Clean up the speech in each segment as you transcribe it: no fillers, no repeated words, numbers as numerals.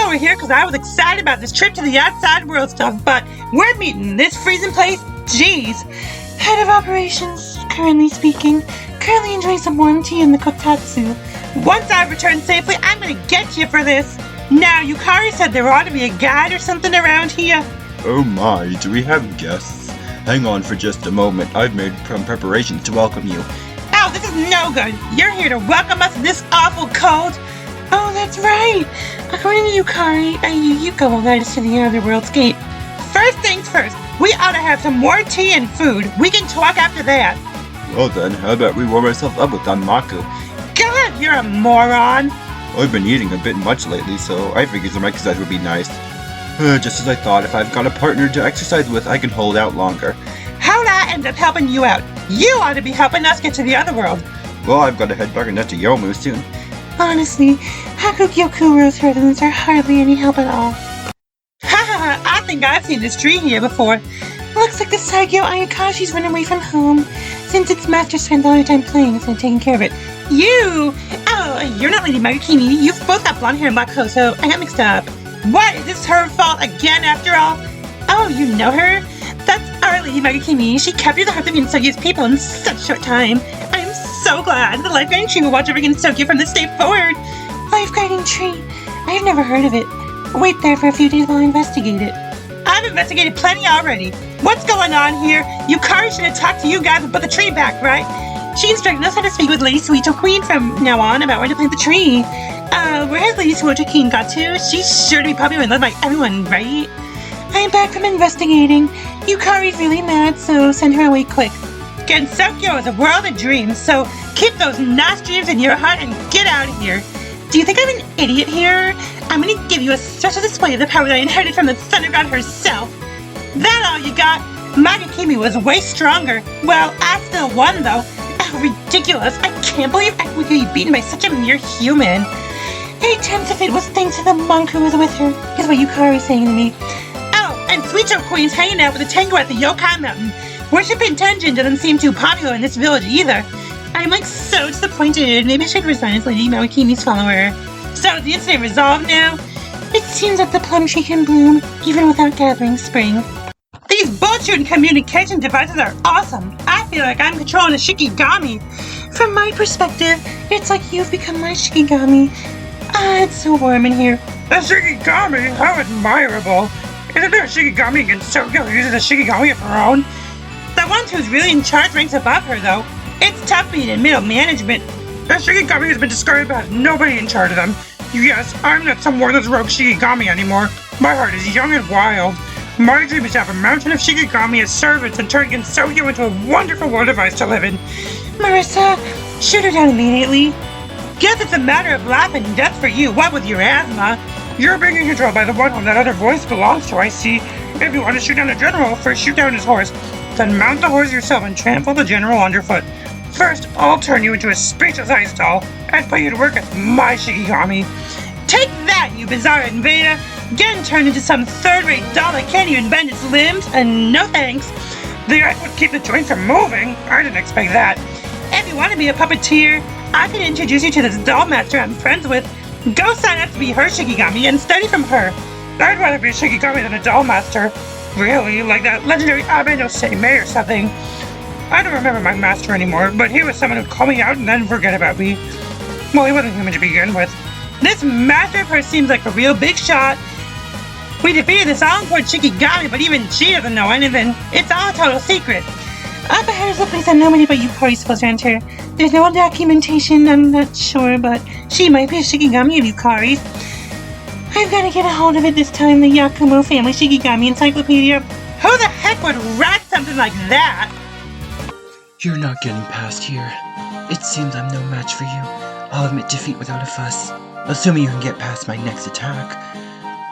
over here because I was excited about this trip to the outside world stuff, but we're meeting in this freezing place. Jeez. Head of operations, currently speaking. Currently enjoying some warm tea in the kotatsu. Once I return safely, I'm gonna get you for this. Now, Yukari said there ought to be a guide or something around here. Oh my, do we have guests? Hang on for just a moment. I've made some preparations to welcome you. Oh, this is no good. You're here to welcome us in this awful cold. Oh, that's right. According to Yukari, Yuko will guide us to the other world's gate. First things first, we ought to have some more tea and food. We can talk after that. Well then, how about we warm ourselves up with danmaku? God, you're a moron. I've been eating a bit much lately, so I figured some exercise would be nice. Just as I thought, if I've got a partner to exercise with, I can hold out longer. How'd I end up helping you out? You ought to be helping us get to the other world. Well, I've got to head back into Yomu soon. Honestly, Hakugyokuro's hurdles are hardly any help at all. Haha, I think I've seen this tree here before. Looks like the Saigyo Ayakashi's run away from home, since its master spent all your time playing instead of taking care of it. You! Oh, you're not Lady Magakimi. You've both got blonde hair and black clothes, so I got mixed up. What? Is this her fault again after all? Oh, you know her? That's our Lady Magakimi. She captured the hearts of Ginsogyu's people in such a short time. I'm so glad the life guiding tree will watch over Ginsogyu from this day forward. Life guiding tree? I've never heard of it. Wait there for a few days while I investigate it. I've investigated plenty already. What's going on here? Yukari should have talked to you guys and put the tree back, right? She instructed us how to speak with Lady Suito Queen from now on about where to plant the tree. Where has Lady Suito Queen got to? She's sure to be popular and loved by everyone, right? I'm back from investigating. Yukari's really mad, so send her away quick. Gensokyo is a world of dreams, so keep those nice dreams in your heart and get out of here. Do you think I'm an idiot here? I'm gonna give you a special display of the power that I inherited from the Thunder God herself. That all you got? Magakimi was way stronger. Well, I still won though. Oh, ridiculous. I can't believe I could be beaten by such a mere human. 8 times if it was thanks to the monk who was with her, is what Yukari's saying to me. Oh, and Suito Queen's hanging out with the Tengu at the Yokai Mountain. Worshiping Tenjin doesn't seem too popular in this village either. I'm so disappointed. Maybe I should resign as Lady Magakimi's follower. So is the incident resolved now? It seems that the plum tree can bloom, even without gathering spring. These bullshit communication devices are awesome. I feel like I'm controlling a Shikigami. From my perspective, it's like you've become my Shikigami. Ah, it's so warm in here. A Shikigami? How admirable. Isn't there a Shikigami against Tokyo who uses a Shikigami of her own? The one who's really in charge ranks above her, though. It's tough being in middle management. The Shikigami has been described as nobody in charge of them. Yes, I'm not some worthless rogue Shikigami anymore. My heart is young and wild. My dream is to have a mountain of Shikigami as servants and turn Gensokyo into a wonderful world device to live in. Marissa, shoot her down immediately. Guess it's a matter of life and death for you, what with your asthma. You're being controlled by the one whom that other voice belongs to, I see. If you want to shoot down the general, first shoot down his horse. Then mount the horse yourself and trample the general underfoot. First, I'll turn you into a speechless ice doll and put you to work as my Shikigami. Take that, you bizarre invader! Getting turned into some third-rate doll that can't even bend its limbs, and no thanks. The ice would keep the joints from moving. I didn't expect that. If you want to be a puppeteer, I can introduce you to this doll master I'm friends with. Go sign up to be her Shikigami and study from her. I'd rather be a Shikigami than a doll master. Really, like that legendary Abe no Seimei or something. I don't remember my master anymore, but he was someone who called me out and then forget about me. Well, he wasn't human to begin with. This master of hers seems like a real big shot. We defeated this all-important Shikigami, but even she doesn't know anything. It's all a total secret. Up ahead is a place that nobody but Yukari's supposed to enter. There's no documentation, I'm not sure, but she might be a Shikigami of Yukari's. I've got to get a hold of it this time, the Yakumo Family Shikigami Encyclopedia. Who the heck would write something like that? You're not getting past here. It seems I'm no match for you. I'll admit defeat without a fuss. Assuming you can get past my next attack.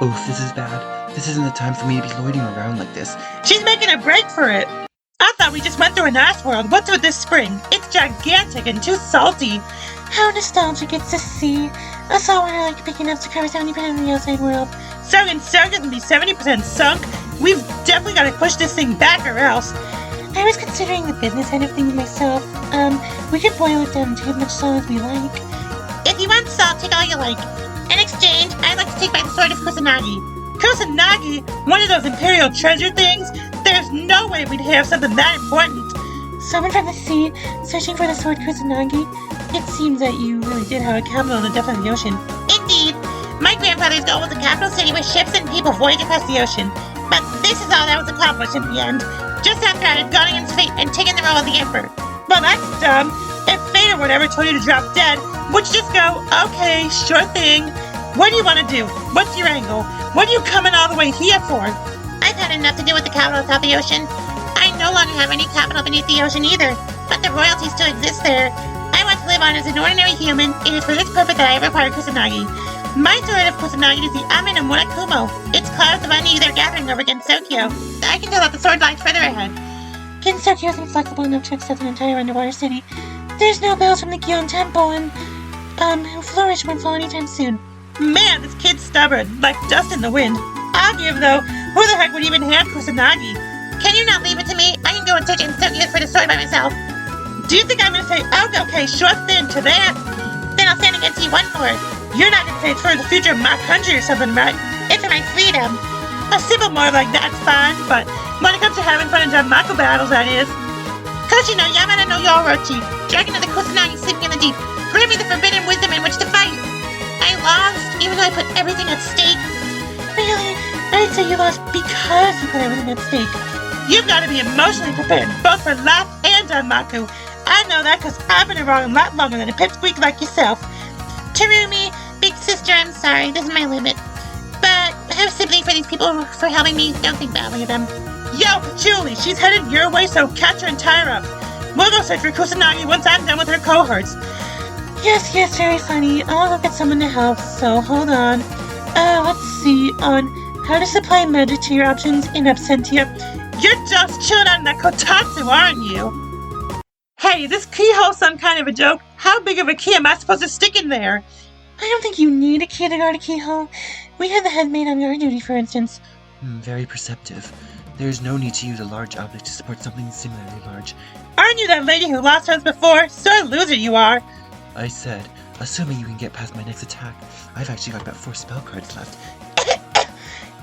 Oof, this is bad. This isn't the time for me to be loitering around like this. She's making a break for it. I thought we just went through an ice world. What's with this spring? It's gigantic and too salty. How nostalgic it's to see. A saltwater like big enough to cover 70% of the outside world. So Gensokyo can be 70% sunk. We've definitely got to push this thing back or else. I was considering the business end of things myself. We could boil it down to as much salt as we like. If you want salt, take all you like. In exchange, I'd like to take back the sword of Kusanagi. Kusanagi? One of those imperial treasure things? There's no way we'd have something that important. Someone from the sea, searching for the sword Kusanagi? It seems that you really did have a capital in the depth of the ocean. Indeed. My grandfather's goal was a capital city with ships and people voyage across the ocean. But this is all that was accomplished in the end. Just after I had gone against fate and taken the role of the emperor. Well, that's dumb. If fate or whatever told you to drop dead, would you just go, okay, sure thing. What do you want to do? What's your angle? What are you coming all the way here for? I've had enough to do with the capital atop the ocean. I no longer have any capital beneath the ocean either, but the royalty still exists there. I want to live on as an ordinary human. It is for this purpose that I have acquired Kusanagi. My sword of Kusanagi is the Amin and Murakumo. Its clouds of unease are gathering over Gensokyo. I can tell that the sword lies further ahead. Gensokyo isn't flexible enough to accept an entire underwater city. There's no bells from the Gyeon Temple and, who flourish won't fall anytime soon. Man, this kid's stubborn, like dust in the wind. I'll give, though. Who the heck would even have Kusanagi? Can you not leave it to me? I can go and search Gensokyo for the sword by myself. Do you think I'm gonna say, oh, okay, sure thing to that? Then I'll stand against you once more. You're not gonna say it's for the future of my country or something, right? It's for my freedom. A simple more like that's fine, but when it comes to having fun in Danmaku battles, that is. Cause you know, Yamada no Yorochi, dragon of the Kusanagi sleeping in the deep, grant me the forbidden wisdom in which to fight. I lost, even though I put everything at stake. Really? I'd say you lost because you put everything at stake. You've got to be emotionally prepared, both for life and Danmaku. I know that because I've been around a lot longer than a pipsqueak like yourself. Terumi, big sister, I'm sorry, this is my limit. But I have sympathy for these people for helping me. Don't think badly of them. Yo, Julie, she's headed your way, so catch her and tie her up. We'll go search for Kusanagi once I'm done with her cohorts. Yes, very funny. I'll go get someone to help, so hold on. Let's see, on how to supply magic to your options in absentia. You're just chilling on that kotatsu, aren't you? Hey, is this keyhole some kind of a joke? How big of a key am I supposed to stick in there? I don't think you need a key to guard a keyhole. We have the head maid on guard duty, for instance. Very perceptive. There is no need to use a large object to support something similarly large. Aren't you that lady who lost hers before? Sore loser you are. I said, assuming you can get past my next attack. I've actually got about 4 spell cards left.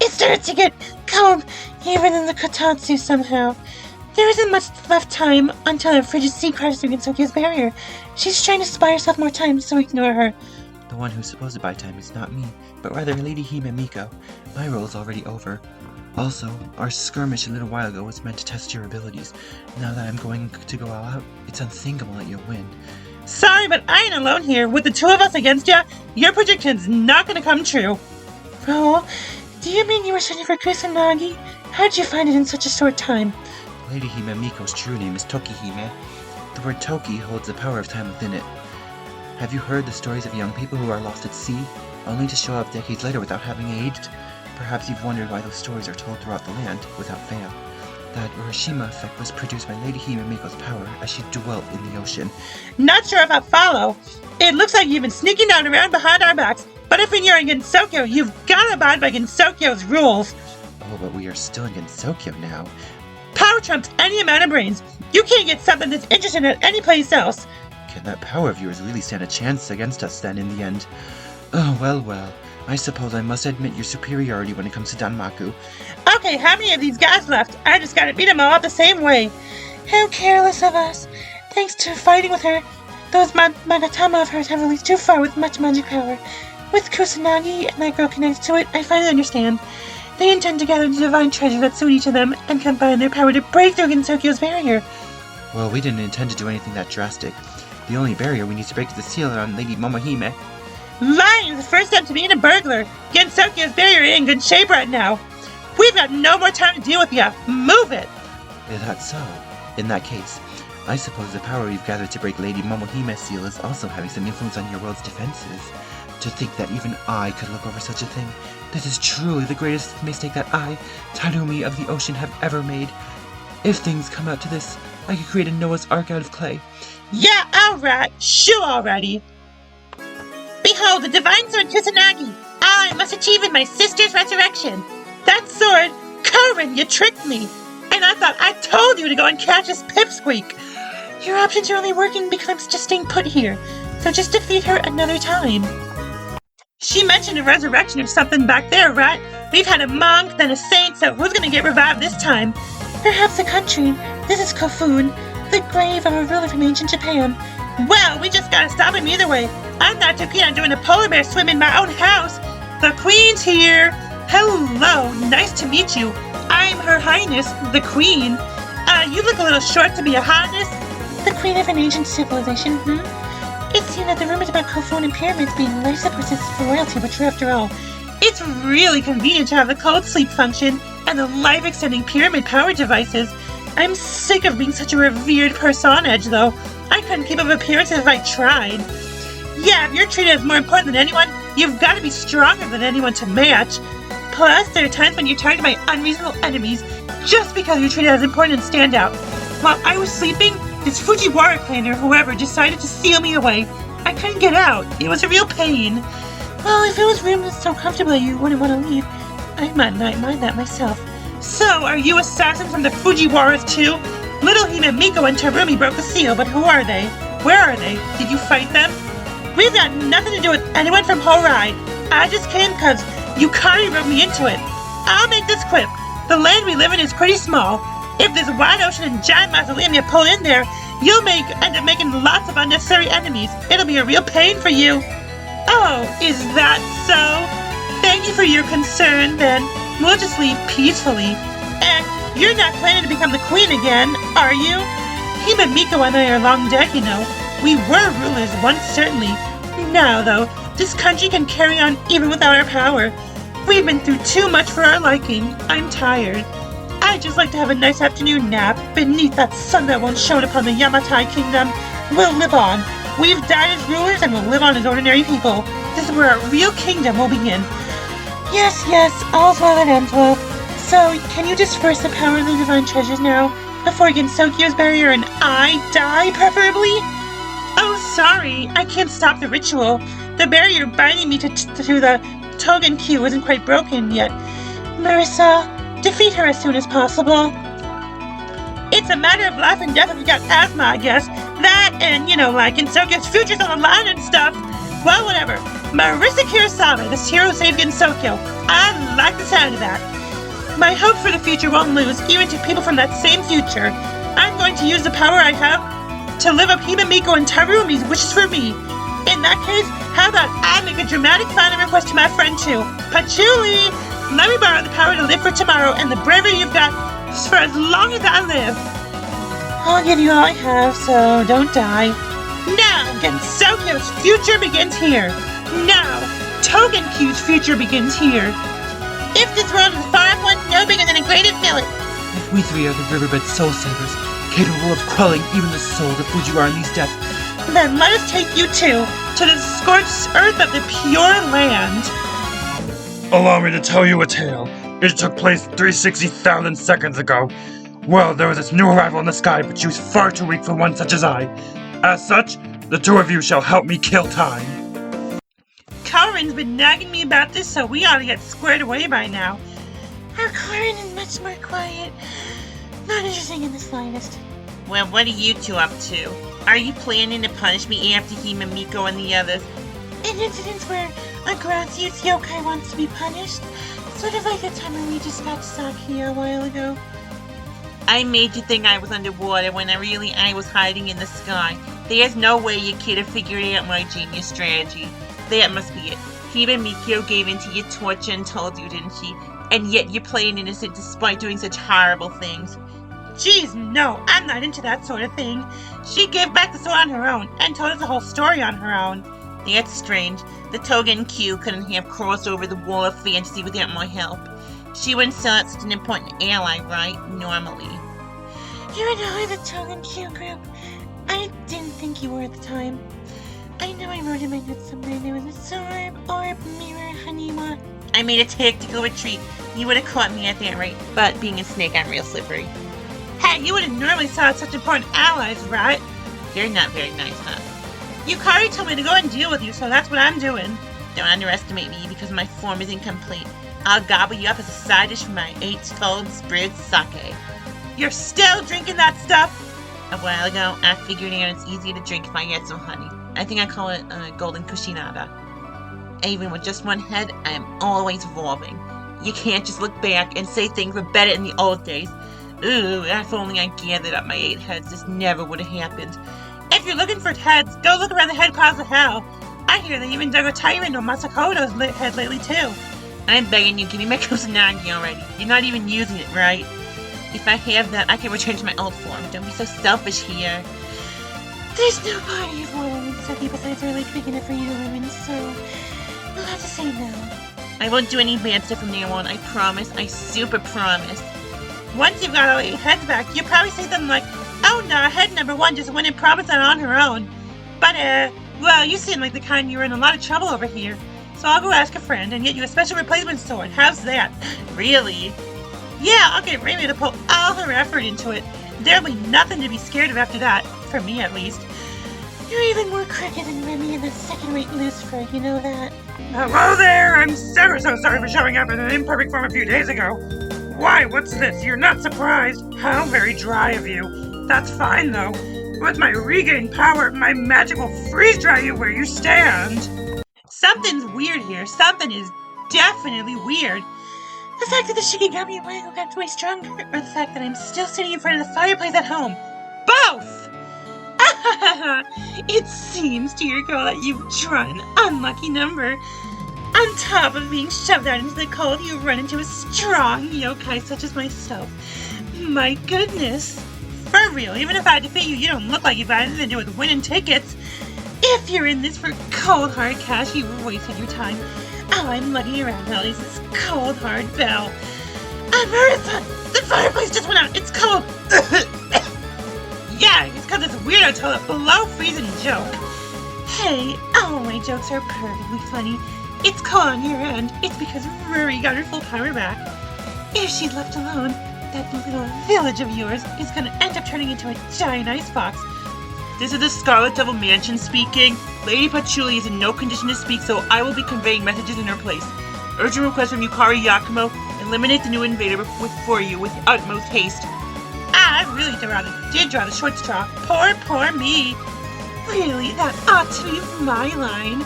It starts to get cold, even in the kotatsu somehow. There isn't much left time until a frigid sea crashes through Gensokyo's barrier. She's trying to buy herself more time, so ignore her. The one who's supposed to buy time is not me, but rather Lady Hime Miko. My role is already over. Also, our skirmish a little while ago was meant to test your abilities. Now that I'm going to go all out, it's unthinkable that you'll win. Sorry, but I ain't alone here. With the two of us against ya, your prediction's not gonna come true. Oh, do you mean you were searching for Kusanagi? How'd you find it in such a short time? Lady Hime Miko's true name is Tokihime. The word Toki holds the power of time within it. Have you heard the stories of young people who are lost at sea, only to show up decades later without having aged? Perhaps you've wondered why those stories are told throughout the land, without fail. That Urashima effect was produced by Lady Hime Miko's power as she dwelt in the ocean. Not sure if I follow. It looks like you've been sneaking down around behind our backs, but if you're in Gensokyo, you've gotta abide by Gensokyo's rules. Oh, but we are still in Gensokyo now. Power trumps any amount of brains. You can't get something that's interesting at any place else. Can that power of yours really stand a chance against us then in the end? Oh, well. I suppose I must admit your superiority when it comes to Danmaku. Okay, how many of these guys left? I just gotta beat them all up the same way. How careless of us. Thanks to fighting with her, those Magatama of hers have released too far with much magic power. With Kusanagi and that girl connected to it, I finally understand. They intend to gather the divine treasure that suit each of them and combine their power to break through Gensokyo's barrier. Well, we didn't intend to do anything that drastic. The only barrier we need to break is the seal on Lady Momohime. Lying is the first step to being a burglar. Gensokyo's barrier ain't in good shape right now. We've got no more time to deal with ya. Move it! Is that so? In that case, I suppose the power you've gathered to break Lady Momohime's seal is also having some influence on your world's defenses. To think that even I could look over such a thing. This is truly the greatest mistake that I, Tarumi of the ocean, have ever made. If things come out to this, I could create a Noah's Ark out of clay. Yeah, alright. Shoo already. Behold, the divine sword Kusanagi. I must achieve in my sister's resurrection. That sword, Corin, you tricked me. And I thought I told you to go and catch this pipsqueak. Your options are only working because I'm just staying put here. So just defeat her another time. She mentioned a resurrection or something back there, right? We've had a monk, then a saint, so who's gonna get revived this time? Perhaps a country. This is Kofun, the grave of a ruler from ancient Japan. Well, we just gotta stop him either way. I'm not too keen on doing a polar bear swim in my own house. The Queen's here. Hello, nice to meet you. I'm Her Highness, the Queen. You look a little short to be a highness. The queen of an ancient civilization, It seemed that the rumors about Kofun and pyramids being life support systems for royalty were true after all. It's really convenient to have the cold sleep function and the life-extending pyramid power devices. I'm sick of being such a revered personage, though. I couldn't keep up appearances if I tried. Yeah, if you're treated as more important than anyone, you've got to be stronger than anyone to match. Plus, there are times when you're targeted by unreasonable enemies just because you're treated as important and stand out. While I was sleeping, this Fujiwara clan or whoever decided to seal me away. I couldn't get out. It was a real pain. Well, if it was roomed so comfortably you wouldn't want to leave, I might not mind that myself. So, are you assassins from the Fujiwaras too? Little Hime, Miko, and Terumi broke the seal, but who are they? Where are they? Did you fight them? We've got nothing to do with anyone from Horai. I just came because Yukari wrote me into it. I'll make this quick. The land we live in is pretty small. If this wide ocean and giant mausoleum you pull in there, you'll end up making lots of unnecessary enemies. It'll be a real pain for you. Oh, is that so? Thank you for your concern, then. We'll just leave peacefully. And you're not planning to become the queen again, are you? Hime, Miko, and I are long dead, you know. We were rulers once, certainly. Now, though, this country can carry on even without our power. We've been through too much for our liking. I'm tired. I'd just like to have a nice afternoon nap beneath that sun that won't shine upon the Yamatai kingdom. We'll live on. We've died as rulers and we'll live on as ordinary people. This is where our real kingdom will begin. Yes, all's well that ends well. So, can you disperse the power of the divine treasures now, before Gensokyo's barrier and I die, preferably? Oh, sorry, I can't stop the ritual. The barrier binding me to the Togen Q isn't quite broken yet. Marissa, defeat her as soon as possible. It's a matter of life and death if you got asthma, I guess. That and, like Gensokyo's future's on the line and stuff. Well, whatever. Marissa Kurosawa, this hero saved Gensokyo. I like the sound of that. My hope for the future won't lose, even to people from that same future. I'm going to use the power I have to live up Hime, Miko, and Tarumi's wishes for me. In that case, how about I make a dramatic final request to my friend too? Patchouli! Let me borrow the power to live for tomorrow and the bravery you've got for as long as I live. I'll give you all I have, so don't die. Now, Gensokyo's future begins here. Now, Togen Q's future begins here. If this world is a far one, no bigger than a grated millet. If we three are the Riverbed Soul Savers, capable of quelling even the souls of Fujiwara in these depths, then let us take you too, to the scorched earth of the pure land. Allow me to tell you a tale. It took place 360,000 seconds ago. Well, there was this new arrival in the sky, but she was far too weak for one such as I. As such, the two of you shall help me kill time. Kaorin's been nagging me about this, so we ought to get squared away by now. Our Kaorin is much more quiet. Not interesting in the slightest. Well, what are you two up to? Are you planning to punish me after Hime, Miko, and the others? An incident where a gracious yokai wants to be punished. Sort of like the time when we just got Saki a while ago. I made you think I was underwater when I was hiding in the sky. There's no way you could have figured out my genius strategy. That must be it. Hime, Miko gave in to your torture and told you, didn't she? And yet you're playing innocent despite doing such horrible things. Geez, no, I'm not into that sort of thing. She gave back the sword on her own and told us the whole story on her own. That's strange. The Togen Q couldn't have crossed over the wall of fantasy without my help. She wouldn't sell such an important ally, right? Normally. You're not the Togen Q group. I didn't think you were at the time. I know I wrote in my notes somewhere there was a sword or mirror, Haniwa. I made a tactical retreat. You would have caught me at that rate. But being a snake, I'm real slippery. Hey, you wouldn't normally sell out such important allies, right? You're not very nice, huh? Yukari told me to go and deal with you, so that's what I'm doing. Don't underestimate me because my form is incomplete. I'll gobble you up as a side dish for my 8 cold spritz sake. You're still drinking that stuff? A while ago, I figured out it's easier to drink if I add some honey. I think I call it golden kushinada. Even with just one head, I am always evolving. You can't just look back and say things were better in the old days. Ooh, if only I gathered up my 8 heads, this never would have happened. If you're looking for heads, go look around the head piles of hell. I hear they even dug a tyrant on Masakoto's head lately, too. I'm begging you, give me my Kusanagi already. You're not even using it, right? If I have that, I can return to my old form. Don't be so selfish here. There's no body of water in Seki besides our lake big enough for you to live in, so you'll have to say no. I won't do any bad stuff from now on, I promise. I super promise. Once you've got all 8 heads back, you'll probably say something like, oh no, head number 1 just went and promised that on her own. But, well, you seem like the kind you're in a lot of trouble over here. So I'll go ask a friend and get you a special replacement sword. How's that? Really? Yeah, I'll get Remy to put all her effort into it. There'll be nothing to be scared of after that. For me, at least. You're even more crooked than Remy and that second-rate Lucifer, you know that? Hello there! I'm ever so sorry for showing up in an imperfect form a few days ago. Why, what's this? You're not surprised? How very dry of you. That's fine, though. With my regained power, my magic will freeze-dry you where you stand. Something's weird here. Something is definitely weird. The fact that the Shikigami Wango got way stronger, or the fact that I'm still sitting in front of the fireplace at home. Both! It seems, dear girl, that you've drawn an unlucky number. On top of being shoved out into the cold, you run into a strong yokai such as myself. My goodness. For real, even if I defeat you, you don't look like you've got anything to do with winning tickets. If you're in this for cold hard cash, you've wasted your time. Oh, I'm lucky around now. This cold hard bell. Marissa! The fireplace just went out. It's cold. Yeah, it's because this weirdo told a below freezing joke. Hey, all my jokes are perfectly funny. It's cold on your end. It's because Rory got her full power back. If she's left alone, that little village of yours is going to end up turning into a giant icebox. This is the Scarlet Devil Mansion speaking. Lady Patchouli is in no condition to speak, so I will be conveying messages in her place. Urgent request from Yukari Yakumo. Eliminate the new invader for you with utmost haste. I really did draw the short straw. Poor me. Really, that ought to be my line.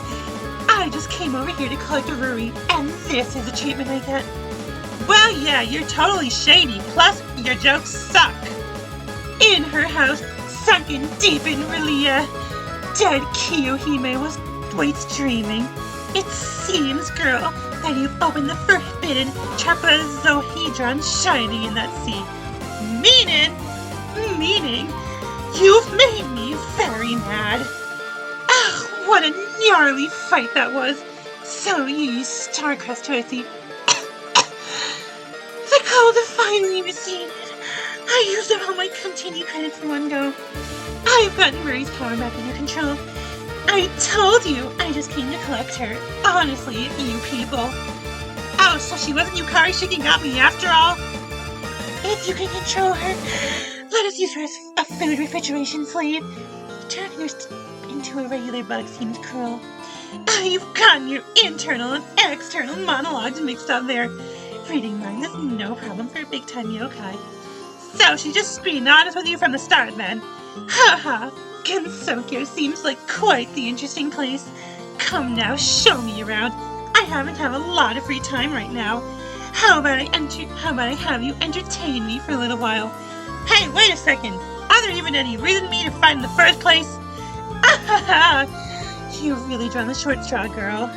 I just came over here to collect a Ruri, and this is the treatment I get. Well, yeah, you're totally shady. Plus, your jokes suck. In her house, sunken deep in Relia, dead Kiyohime was waits dreaming. It seems, girl, that you've opened the forbidden trapezohedron shining in that sea. Meaning, you've made me very mad. Ah, what a gnarly fight that was. So you used Starcrest to see. The cold finally receded. I used up all my continue credits in one go. I've gotten Murray's power back under control. I told you I just came to collect her. Honestly, you people. Oh, so she wasn't Yukari Shikigami after all? If you can control her, let us use her as a food refrigeration slave. Turning her into a regular bug seems cruel. You've gotten your internal and external monologues mixed up there. Reading minds is no problem for a big-time yokai. So she's just being honest with you from the start, then. Haha, Gensokyo seems like quite the interesting place. Come now, show me around. I happen to have a lot of free time right now. How about I have you entertain me for a little while? Hey, wait a second. Are there even any reason for me to fight in the first place? You've really drawn the short straw, girl.